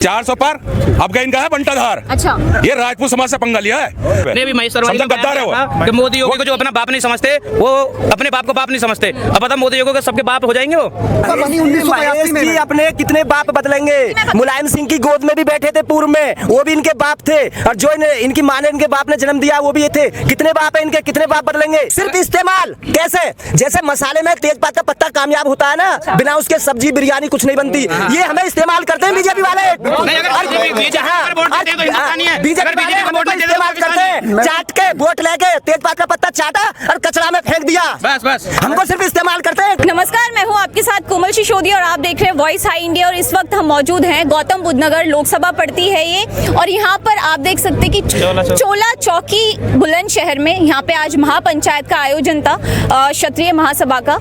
400 पार। अब का इनका है बंटाधार। अच्छा, ये राजपूत समाज से पंगा लिया है। ने भी महेश्वर भाई गद्दार है वो कि मोदी योगी को जो अपना बाप नहीं समझते, वो अपने बाप को बाप नहीं समझते। अब पता मोदी योगी को सबके बाप हो जाएंगे वो। महेश जी अपने कितने बाप बदलेंगे। मुलायम सिंह की गोद में भी बैठे थे पूर्व में, वो भी इनके बाप थे, और जो इनकी माँ ने इनके बाप ने जन्म दिया वो भी ये थे। कितने बाप है इनके, कितने बाप बदलेंगे। सिर्फ इस्तेमाल कैसे, जैसे मसाले में तेजपात का पत्ता कामयाब होता है ना, बिना उसके सब्जी बिरयानी कुछ नहीं बनती। ये हमें इस्तेमाल करते हैं बीजेपी वाले। इस्तेमाल करते हैं, चाट के वोट लेके तेजपात का पत्ता चाटा और कचरा में फेंक दिया। बस हमको सिर्फ इस्तेमाल करते हैं। नमस्कार, मैं हूं आपके साथ कोमल सिसोदिया और आप देख रहे हैं वॉइस हाई इंडिया। और इस वक्त हम मौजूद हैं गौतम बुद्ध नगर, लोकसभा पड़ती है ये, और यहाँ पर आप देख सकते हैं कि चोला चौकी बुलंदशहर में यहाँ पे आज महापंचायत का आयोजन था, क्षत्रिय महासभा का,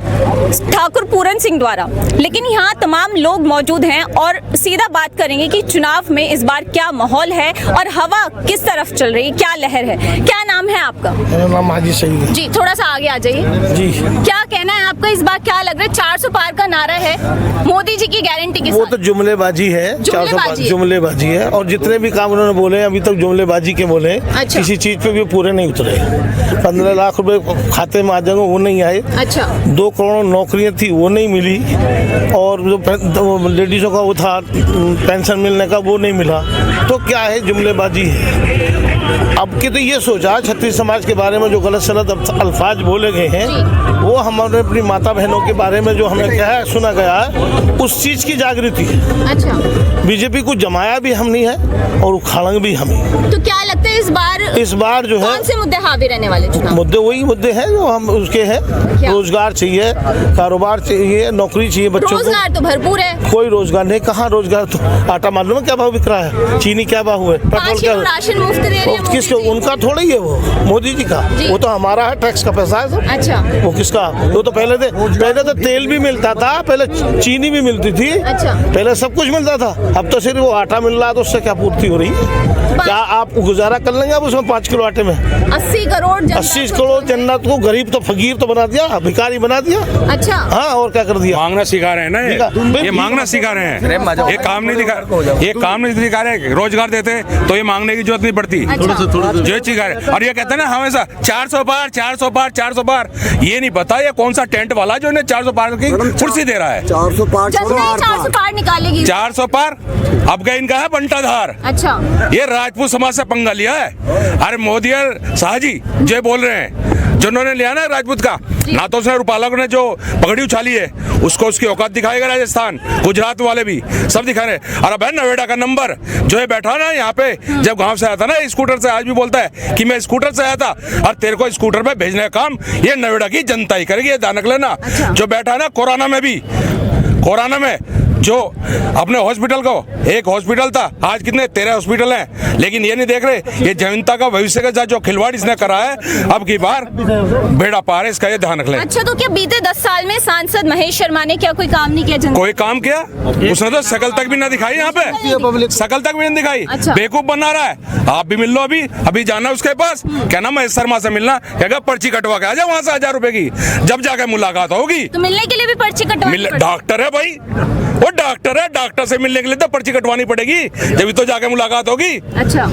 ठाकुर पूरन सिंह द्वारा। लेकिन यहाँ तमाम लोग मौजूद हैं और सीधा बात करेंगे कि चुनाव में इस बार क्या माहौल है और हवा किस तरफ चल रही है, क्या लहर है। क्या नाम है आपका? मेरा नाम हाजी सईद है। जी, थोड़ा सा आगे आ जाइए जी। क्या कहना है आपका, इस बार क्या लग रहा है? 400 पार का नारा है मोदी जी की गारंटी के साथ। वो तो जुमलेबाजी है, 400 पार जुमलेबाजी है, और जितने भी काम उन्होंने बोले अभी तक जुमलेबाजी के बोले। अच्छा। किसी चीज पे भी पूरे नहीं उतरे। 15 लाख रुपए खाते में आ जाएंगे वो नहीं आए। अच्छा। 2 करोड़ नौकरियां थी वो नहीं मिली, और जो लेडीजों का वो था पेंशन मिलने का वो नहीं मिला। तो क्या है, जुमलेबाजी है। अब की तो ये सोचा छत्तीस समाज के बारे में जो गलत सलत अल्फाज बोले गए हैं, वो हमारे अपनी माता बहनों के बारे में जो हमें क्या है सुना गया है, उस चीज की जागृति है। अच्छा। बीजेपी को जमाया भी हम नहीं है और उखाड़ेंगे भी हम ही। तो क्या लगता है इस बार जो है कौन से मुद्दे हावी रहने वाले चुनाव? मुद्दे वही मुद्दे हैं जो हम उसके हैं। रोजगार चाहिए, कारोबार चाहिए, नौकरी चाहिए बच्चों को। रोजगार तो भरपूर है। कोई रोजगार नहीं, कहाँ रोजगार। तो आटा मालूम है क्या भाव बिक रहा है, चीनी क्या भाव है, पेट्रोल क्या, राशन मुफ्त दे रहे हैं किसको? उनका थोड़ा ही है वो, मोदी जी का। वो तो हमारा है, टैक्स का पैसा है सब। अच्छा। वो किसका? वो तो पहले तो तेल भी मिलता था, पहले चीनी भी मिलती थी। अच्छा। पहले सब कुछ मिलता था, अब तो सिर्फ वो आटा मिल रहा है, तो उससे क्या पूर्ति हो रही है? क्या आप गुजारा कर लेंगे आप उसमें 5 किलो आटे में? 80 करोड़ जन्नत को गरीब तो फकीर तो बना दिया, भिखारी बना दिया। अच्छा। हाँ, और क्या कर दिया? मांगना सिखा रहे हैं ना ये मांगना सिखा रहे हैं। ये काम नहीं दिखा रहे। रोजगार देते तो ये मांगने की जरूरत नहीं पड़ती। जो चीज है, और ये कहते हैं ना हमेशा 400 पार 400 पार 400 पार। ये नहीं पता ये कौन सा टेंट वाला जो इन्हें 400 पार की कुर्सी दे रहा है। 400 पार निकालेगी। 400 पार। अब का इनका है बंटाधार। अच्छा। ये राजपूत समाज से पंगा लिया है। अरे मोदी और शाह जी जो बोल रहे हैं, जिन्होंने लिया ना राजपूत का, ना तो उसने रूपाला ने जो पगड़ी उछाली है उसको उसकी औकात दिखाएगा। राजस्थान गुजरात वाले भी सब दिखा रहे। और अब है नोएडा का नंबर जो है बैठा ना यहाँ पे, जब गांव से आया था ना स्कूटर से, आज भी बोलता है कि मैं स्कूटर से आया था, और तेरे को स्कूटर पे भेजने का काम ये नोएडा की जनता ही करेगी। ये ध्यान रख लेना। जो बैठा है ना कोरोना में भी, कोरोना में जो अपने हॉस्पिटल को, एक हॉस्पिटल था, आज कितने 13 हॉस्पिटल हैं। लेकिन ये नहीं देख रहे ये जनता का भविष्य के साथ जो खिलवाड़ इसने करा है, अब की बार बेड़ा पार है, इसका ये ध्यान रख लें। अच्छा, तो क्या बीते 10 साल में सांसद महेश शर्मा ने क्या कोई काम नहीं किया जनता? कोई काम किया? उसने तो शकल तक भी ना दिखाई, यहाँ पे शकल तक भी नहीं दिखाई। अच्छा। बेवकूफ बना रहा है। आप भी मिल लो, अभी जाना उसके पास, क्या नाम महेश शर्मा से मिलना, क्या पर्ची कटवा के आ जाओ वहाँ से 1000 रुपए की, जब जाके मुलाकात होगी। तो मिलने के लिए भी पर्ची कटवा? डॉक्टर है भाई, वो डॉक्टर है, डॉक्टर से मिलने के लिए तो पर्ची कटवानी पड़ेगी, जब तो जाके मुलाकात होगी। अच्छा।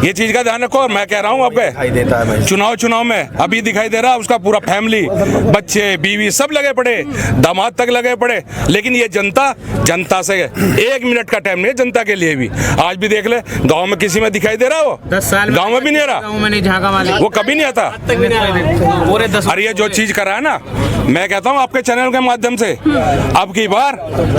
ये चीज का ध्यान रखो। और मैं कह रहा हूँ आपके चुनाव में अभी दिखाई दे रहा है उसका पूरा फैमिली, बच्चे बीवी सब लगे पड़े, दामाद तक लगे पड़े। लेकिन ये जनता से 1 मिनट का टाइम नहीं है जनता के लिए भी। आज भी देख ले, गांव में किसी में दिखाई दे रहा वो? 10 साल गांव में भी नहीं आ रहा, वो कभी नहीं आता। अरे ये जो चीज करा है ना, मैं कहता हूँ आपके चैनल के माध्यम से, अब की बार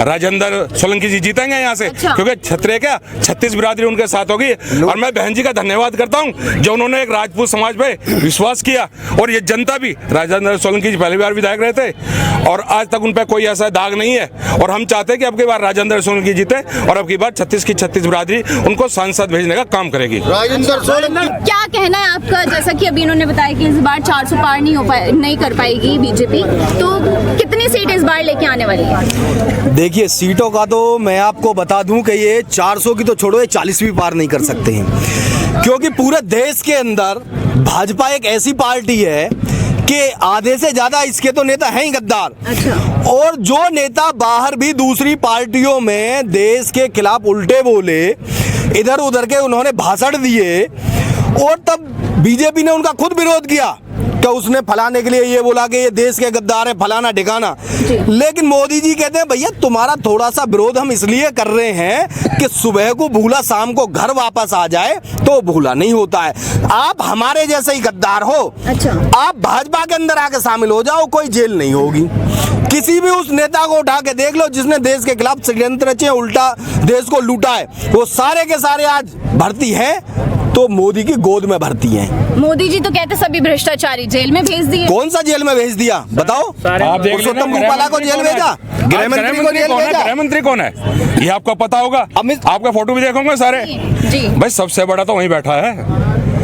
राजेंद्र सोलंकी जी जीतेंगे यहाँ से। अच्छा। क्योंकि क्षत्रिय क्या 36 बिरादरी उनके साथ होगी। और मैं बहन जी का धन्यवाद करता हूँ जो उन्होंने एक राजपूत समाज पे विश्वास किया। और ये जनता भी, राजेंद्र सोलंकी जी पहली बार विधायक रहे थे और आज तक उन पर कोई ऐसा दाग नहीं है। और हम चाहते हैं कि अब की बार राजेंद्र सोलंकी जीते और अब की बार 36 की 36 बिरादरी उनको सांसद भेजने का काम करेगी। राजेंद्र सोलंकी, क्या कहना है आपका? जैसा कि अभी इन्होंने बताया कि इस बार 400 पार नहीं कर पाएगी बीजेपी, तो कितनी सीट इस बार लेके आने वाली है? देखिए, सीटों का तो मैं आपको बता दूं कि ये 400 की तो छोड़ो, ये 40 भी पार नहीं कर सकते हैं। क्योंकि पूरे देश के अंदर भाजपा एक ऐसी पार्टी है कि आधे से ज्यादा इसके तो नेता हैं ही गद्दार। अच्छा। और जो नेता बाहर भी दूसरी पार्टियों में देश के खिलाफ उल्टे बोले, इधर उधर के उन्होंने भाषण दिए, और तब बीजेपी ने उनका खुद विरोध किया कि उसने फलाने के लिए ये बोला कि ये देश के गद्दार है, फलाना ठिकाना। लेकिन मोदी जी कहते हैं भैया तुम्हारा थोड़ा सा विरोध हम इसलिए कर रहे हैं कि सुबह को भूला शाम को घर वापस आ जाए तो भूला नहीं होता है। आप हमारे जैसे ही गद्दार हो। अच्छा। आप भाजपा के अंदर आके शामिल हो जाओ, कोई जेल नहीं होगी। किसी भी उस नेता को उठा के देख लो जिसने देश के खिलाफ षड्यंत्र रचे, उल्टा देश को लूटा है, वो सारे के सारे आज भर्ती हैं तो मोदी की गोद में भर्ती हैं। मोदी जी तो कहते सभी भ्रष्टाचारी जेल में भेज दिए। कौन सा जेल में भेज दिया बताओ? आप देख लेना, पुरुषोत्तम रूपाला को जेल भेजा, गृह मंत्री को जेल भेजा। गृह मंत्री कौन है ये आपको पता होगा? आपका फोटो भी देखोगे सारे। जी। भाई सबसे बड़ा तो वहीं बैठा है,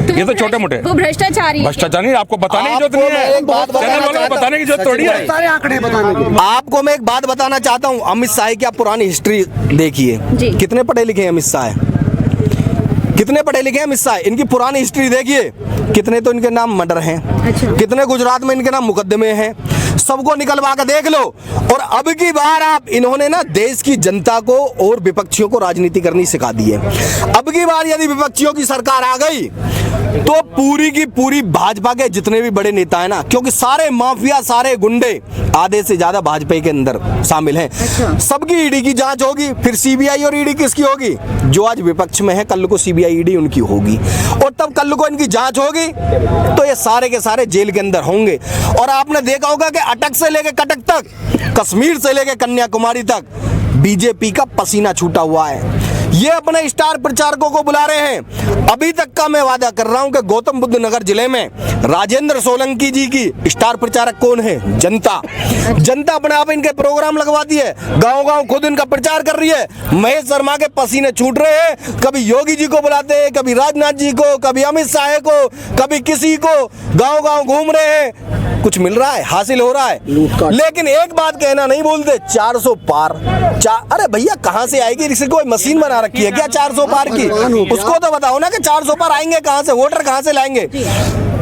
ये तो छोटे मोटे वो भ्रष्टाचारी। भ्रष्टाचारी आपको बताने की जरूरत नहीं है, चैनल वालों को बताने की जरूरत थोड़ी है। सारे आंकड़े बताने के। आपको मैं एक बात बताना चाहता हूँ, अमित शाह की आप पुरानी हिस्ट्री देखिए, कितने पढ़े लिखे हैं अमित शाह, कितने पढ़े लिखे हैं अमित शाह, इनकी पुरानी हिस्ट्री देखिए, कितने तो इनके नाम मर्डर हैं। अच्छा। कितने गुजरात में इनके नाम मुकदमे हैं, सबको निकलवा कर देख लो। और अब की बार आप इन्होंने ना देश की जनता को और विपक्षियों को राजनीति करनी सिखा दी है। अब की बार यदि विपक्षियों की सरकार आ गई तो पूरी की पूरी भाजपा के जितने भी बड़े नेता है ना, क्योंकि सारे माफिया सारे गुंडे आधे से ज्यादा भाजपा के अंदर शामिल हैं। अच्छा। सबकी ईडी की जांच होगी, फिर सीबीआई और ईडी किसकी होगी? जो आज विपक्ष में है कल को सीबीआई ईडी उनकी होगी, और तब कल को इनकी जांच होगी तो ये सारे के सारे जेल के अंदर होंगे। और आपने देखा होगा कि अटक से लेके कटक तक, कश्मीर से लेके कन्याकुमारी तक बीजेपी का पसीना छूटा हुआ है। ये अपने स्टार प्रचारकों को बुला रहे हैं। अभी तक का मैं वादा कर रहा हूं कि गौतम बुद्ध नगर जिले में राजेंद्र सोलंकी जी की स्टार प्रचारक कौन है? जनता। जनता अपने आप इनके प्रोग्राम लगवाती है, गांव गांव खुद इनका प्रचार कर रही है। महेश शर्मा के पसीने छूट रहे हैं, कभी योगी जी को बुलाते हैं, कभी राजनाथ जी को, कभी अमित शाह को, कभी किसी को, गांव गांव घूम रहे हैं। कुछ मिल रहा है, हासिल हो रहा है, लेकिन एक बात कहना नहीं बोलते, 400 पार। अरे भैया कहाँ से आएगी? इसकी कोई मशीन बना रखी है क्या 400 पार की? उसको तो बताओ ना कि 400 पार आएंगे कहाँ से? वोटर कहाँ से लाएंगे?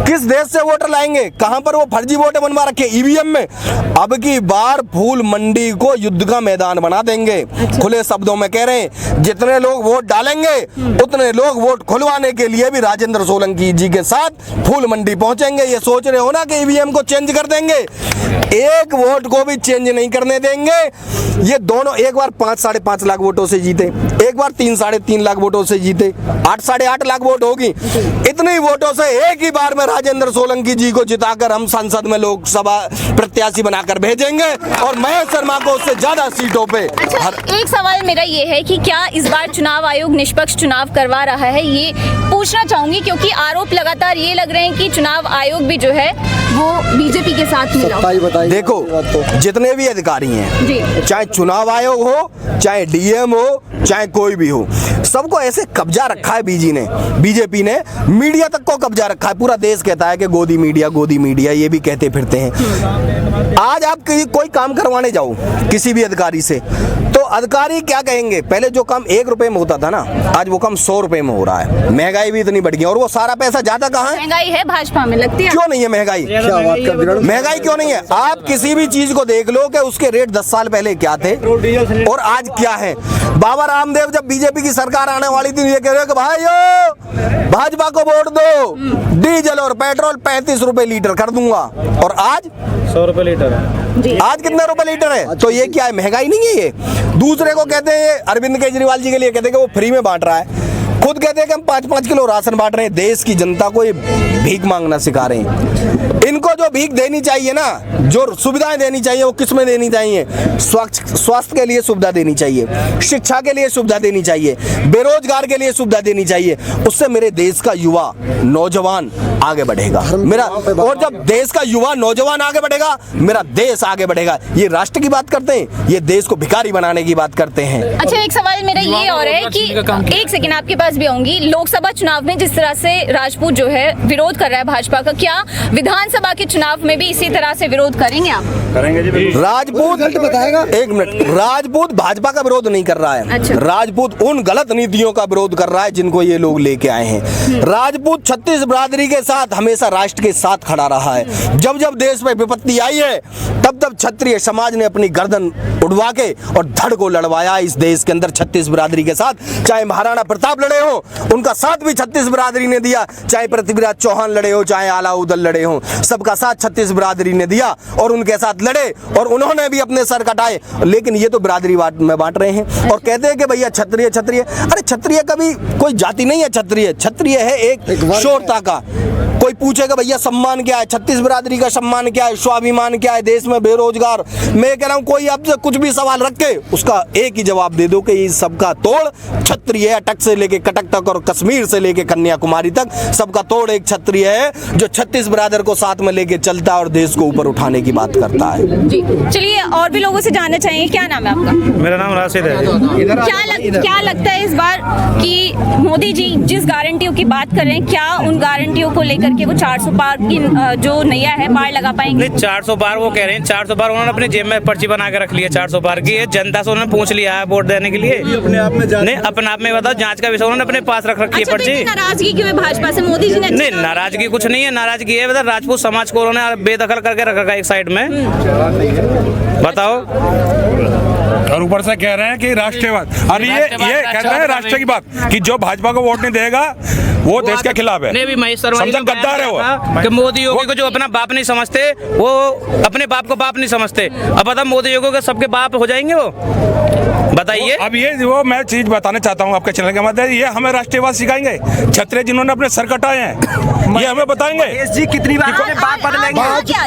किस देश से वोटर लाएंगे? कहां पर वो फर्जी वोटें बनवा रखे ईवीएम में? अब की बार फूल मंडी को युद्ध का मैदान बना देंगे। खुले शब्दों में कह रहे हैं, जितने लोग वोट डालेंगे उतने लोग वोट खुलवाने के लिए भी राजेंद्र सोलंकी जी के साथ फूल मंडी पहुंचेंगे। ये सोच रहे हो ना कि ईवीएम को चेंज कर देंगे? एक वोट को भी चेंज नहीं करने देंगे। ये दोनों एक बार 5 साढ़े 5 लाख वोटों से जीते, एक बार 3 साढ़े 3 लाख वोटों से जीते, 8 साढ़े 8 लाख वोट होगी। इतनी वोटों से एक ही बार में राजेंद्र सोलंकी जी को जिताकर हम संसद में लोकसभा प्रत्याशी बनाकर भेजेंगे और महेश शर्मा को उससे ज्यादा सीटों पे। अच्छा, एक सवाल मेरा ये है कि क्या इस बार चुनाव आयोग निष्पक्ष चुनाव करवा रहा है? ये पूछना चाहूंगी क्योंकि आरोप लगातार ये लग रहे हैं कि चुनाव आयोग भी जो है वो बीजेपी के साथ मिला। देखो, जितने भी अधिकारी हैं, चाहे चुनाव आयोग हो, चाहे डीएम हो, चाहे कोई भी हो, सबको ऐसे कब्जा रखा है बीजेपी ने, मीडिया तक को कब्जा रखा है। पूरा देश कहता है कि गोदी मीडिया, ये भी कहते फिरते हैं। आज आप कोई काम करवाने जाओ किसी भी अधिकारी से, तो अधिकारी क्या कहेंगे? पहले जो काम 1 रुपए में होता था ना, आज वो काम 100 रुपए में हो रहा है। महंगाई भी इतनी बढ़ गई, और वो सारा पैसा जाता कहाँ है? महंगाई है भाजपा में, लगती है। क्यों नहीं है महंगाई? महंगाई क्यों नहीं है? आप किसी भी चीज को देख लो कि उसके रेट 10 साल पहले क्या थे और आज क्या है। बाबा रामदेव जब बीजेपी की सरकार आने वाली थी, ये कह रहे हो कि भाइयों भाजपा को वोट दो, डीजल और पेट्रोल 35 रुपए लीटर कर दूंगा, और आज 100 रुपए लीटर है। आज कितने रुपए लीटर है? तो ये क्या है? महंगाई नहीं है ये? दूसरे को कहते हैं, अरविंद केजरीवाल जी के लिए कहते हैं कि वो फ्री में बांट रहा है, खुद कहते हैं कि हम 5-5 किलो राशन बांट रहे हैं। देश की जनता को ये भीख मांगना सिखा रहे हैं। इनको जो भीख देनी चाहिए ना, जो सुविधाएं देनी चाहिए, वो किस में देनी चाहिए? स्वास्थ्य के लिए सुविधा देनी चाहिए, शिक्षा के लिए सुविधा देनी चाहिए, बेरोजगार के लिए सुविधा देनी चाहिए। उससे मेरे देश का युवा नौजवान आगे बढ़ेगा मेरा, और जब देश का युवा नौजवान आगे बढ़ेगा, मेरा देश आगे बढ़ेगा। ये राष्ट्र की बात करते हैं, ये देश को भिखारी बनाने की बात करते हैं। अच्छा, एक सवाल मेरा ये और है कि एक सेकंड आपके पास भी आऊंगी। लोकसभा चुनाव में जिस तरह से राजपूत जो है विरोध कर रहा है भाजपा का, क्या विधानसभा के चुनाव में भी इसी तरह से विरोध करेंगे आप? करेंगे जी। राजपूत बताएगा, एक मिनट, राजपूत भाजपा का विरोध नहीं कर रहा है। अच्छा। राजपूत उन गलत नीतियों का विरोध कर रहा है जिनको ये लोग लेके आए हैं। राजपूत 36 बिरादरी के साथ साथ हमेशा राष्ट्र के साथ खड़ा रहा है। जब जब देश में विपत्ति आई है तब तब क्षत्रिय समाज ने अपनी गर्दन उड़वा के और धड़ को लड़वाया इस देश के अंदर छत्तीस बिरादरी के साथ। चाहे महाराणा प्रताप लड़े हो, उनका साथ भी छत्तीस बिरादरी ने दिया। चाहे पृथ्वीराज चौहान लड़े हो, चाहे अलाउद्दीन लड़े हो, सबका साथ छत्तीस बिरादरी ने दिया और उनके साथ लड़े और उन्होंने भी अपने सर कटाए। लेकिन ये तो बिरादरी में बांट रहे हैं और कहते हैं कि भैया क्षत्रिय क्षत्रिय। अरे क्षत्रिय कभी कोई जाति नहीं है। क्षत्रिय क्षत्रिय है एक शौर्यता का। कोई पूछेगा भैया सम्मान क्या है, छत्तीस बिरादरी का सम्मान क्या है, स्वाभिमान क्या है, देश में बेरोजगार, मैं कह रहा हूँ कोई आपसे कुछ भी सवाल रखे उसका एक ही जवाब दे दो कि इस सबका तोड़ क्षत्रिय है। अटक से लेके कटक तक और कश्मीर से लेके कन्याकुमारी तक सबका तोड़ एक क्षत्रिय है जो छत्तीस बिरादर को साथ में लेके चलता है और देश को ऊपर उठाने की बात करता है। जी चलिए और भी लोगों से जानना चाहिए, क्या नाम है आपका? मेरा नाम राशिद है। क्या लगता है इस बार कि मोदी जी जिस गारंटियों की बात कर रहे हैं, क्या उन गारंटियों को लेकर के वो 400 पार की जो नैया है पार लगा पाएंगे? नहीं, 400 पार वो कह रहे हैं, 400 पार उन्होंने अपनी जेब में पर्ची बना के रख लिया। 400 पार की जनता से उन्होंने पूछ लिया है वोट देने के लिए। अपने आप में नहीं, अपने आप में बताओ, जांच का विषय उन्होंने अपने पास रख रखी है पर्ची। नाराजगी क्यों है भाजपा से? मोदी जी ने नहीं, नाराजगी कुछ नहीं है। नाराजगी है राजपूत समाज को उन्होंने बेदखल करके रखा है एक साइड में। बताओ। और ऊपर से कह रहे हैं कि राष्ट्रवाद। और ये कहते हैं राष्ट्र की बात कि जो भाजपा को वोट नहीं देगा वो देश के खिलाफ है। नहीं, भी महेश शर्मा समझो गद्दार है वो। कि मोदी योगी को जो अपना बाप नहीं समझते, वो अपने बाप को बाप नहीं समझते। अब बताओ मोदी योगी को सबके बाप हो जाएंगे वो? बताइए। अब ये वो मैं चीज बताना चाहता हूँ आपके चैनल के माध्यम से, ये हमें राष्ट्रवाद सिखाएंगे। क्षत्रिय जिन्होंने अपने सर कटाए हैं ये हमें बताएंगे। महेश जी कितनी बार अपने बाप बदलेंगे?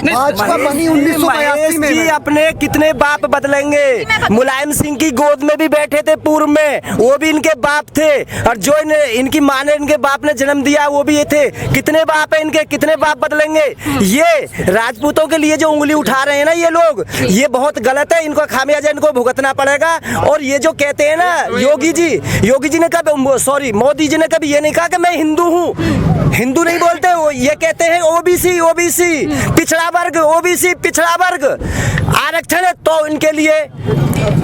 भाजपा बनी 1982 महेश जी अपने कितने बाप बदलेंगे? मुलायम सिंह की गोद में भी बैठे थे पूर्व में, वो भी इनके बाप थे। और जो इनकी माँ ने इनके बाप ने जन्म दिया वो भी ये थे। कितने बाप है इनके, कितने बाप बदलेंगे? ये राजपूतों के लिए जो उंगली उठा रहे हैं ना ये लोग, ये बहुत गलत है। इनको खामियाजा इनको भुगतना पड़ेगा। और ये जो कहते हैं ना योगी जी ने कभी, सॉरी मोदी जी ने कभी ये नहीं कहा कि मैं हिंदू हूँ। हिंदू नहीं बोलते वो, ये कहते हैं ओबीसी पिछड़ा वर्ग, ओबीसी पिछड़ा वर्ग। आरक्षण है तो इनके लिए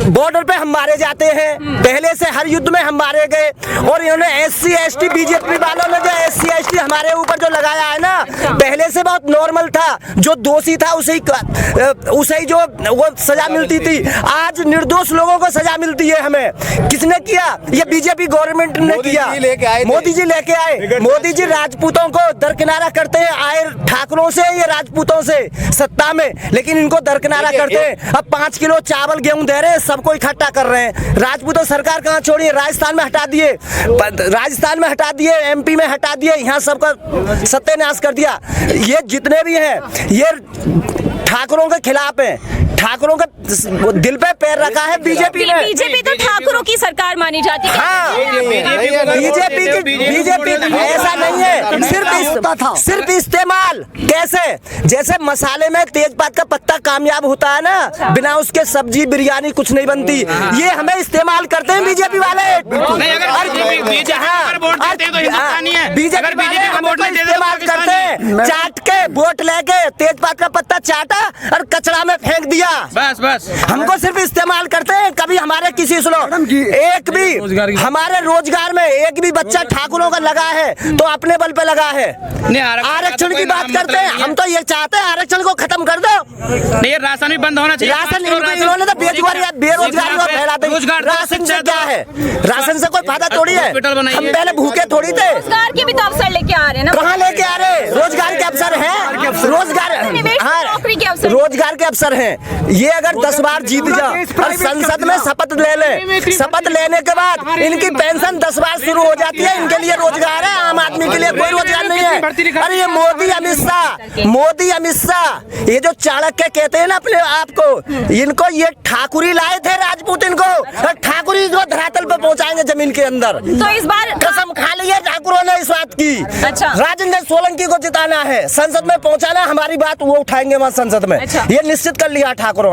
बॉर्डर पे हम मारे जाते हैं, पहले से हर युद्ध में हम मारे गए। और इन्होंने SC ST बीजेपी वालों ने जो SC ST हमारे ऊपर जो लगाया है ना, पहले से बहुत नॉर्मल था। जो दोषी था उसे ही जो वो सजा मिलती थी। आज निर्दोष लोगों को सजा मिलती है हमें। किसने किया? ये बीजेपी गवर्नमेंट ने किया। मोदी जी लेके आए। मोदी जी राजपूतों को दरकिनारा करते हैं, आए ठाकुरों से, ये राजपूतों से सत्ता में, लेकिन इनको दरकिनारा करते हैं। अब 5 किलो चावल गेहूं दे रहे हैं, सबको इकट्ठा कर रहे हैं। राजपूतों सरकार कहाँ छोड़ी है? राजस्थान में हटा दिए, MP में हटा दिए, यहाँ सबका सत्यानाश कर दिया। ये जितने भी हैं ये ठाकुरों के खिलाफ हैं। ठाकुरों का दिल पे पैर रखा है बीजेपी ने। बीजेपी तो ठाकुरों की सरकार मानी जाती है। हाँ, बीजेपी ऐसा नहीं है। सिर्फ इस्तेमाल कैसे? जैसे मसाले में तेजपात का पत्ता कामयाब होता है ना, बिना उसके सब्जी बिरयानी कुछ नहीं बनती। ये हमें इस्तेमाल करते हैं बीजेपी वाले। बीजेपी वाले इस्तेमाल करते हैं, चाट के वोट लेके तेजपात का पत्ता चाटा और कचरा में फेंक दिया। बस हमको सिर्फ इस्तेमाल करते हैं। कभी हमारे किसी सुनो एक भी हमारे रोजगार में एक भी बच्चा ठाकुरों का लगा है तो अपने बल पे लगा है। आरक्षण की बात करते हैं, हम तो ये चाहते हैं आरक्षण को खत्म कर दो। नहीं, राशन भी बंद होना चाहिए। राशन इन्होंने तो बेरोजगारी को फैला दी। राशन से क्या है? राशन से कोई फायदा थोड़ी है। हम पहले भूखे थोड़ी थे। रोजगार के भी तो अवसर लेके आ रहे हैं ना। कहाँ लेके आ रहे? रोजगार के अवसर है। रोजगार के अवसर हैं। ये अगर 10 बार जीत जा और संसद में शपथ ले ले, शपथ लेने के बाद इनकी पेंशन 10 बार शुरू हो जाती है। इनके लिए रोजगार है, आम आदमी के लिए कोई रोजगार नहीं है। अरे ये मोदी अमित शाह ये जो चाणक्य कहते हैं ना अपने आप को, इनको ये ठाकुरी लाए थे राजपूत, इनको ठाकुरी को धरातल पर पहुंचाएंगे जमीन के अंदर। तो इस बार कसम खा ली है ठाकुरों ने इस बात की। अच्छा। राजेंद्र सोलंकी को जिताना है, संसद में पहुंचाना, हमारी बात वो उठाएंगे वहाँ संसद में। ये निश्चित कर लिया ठाकुरों ने।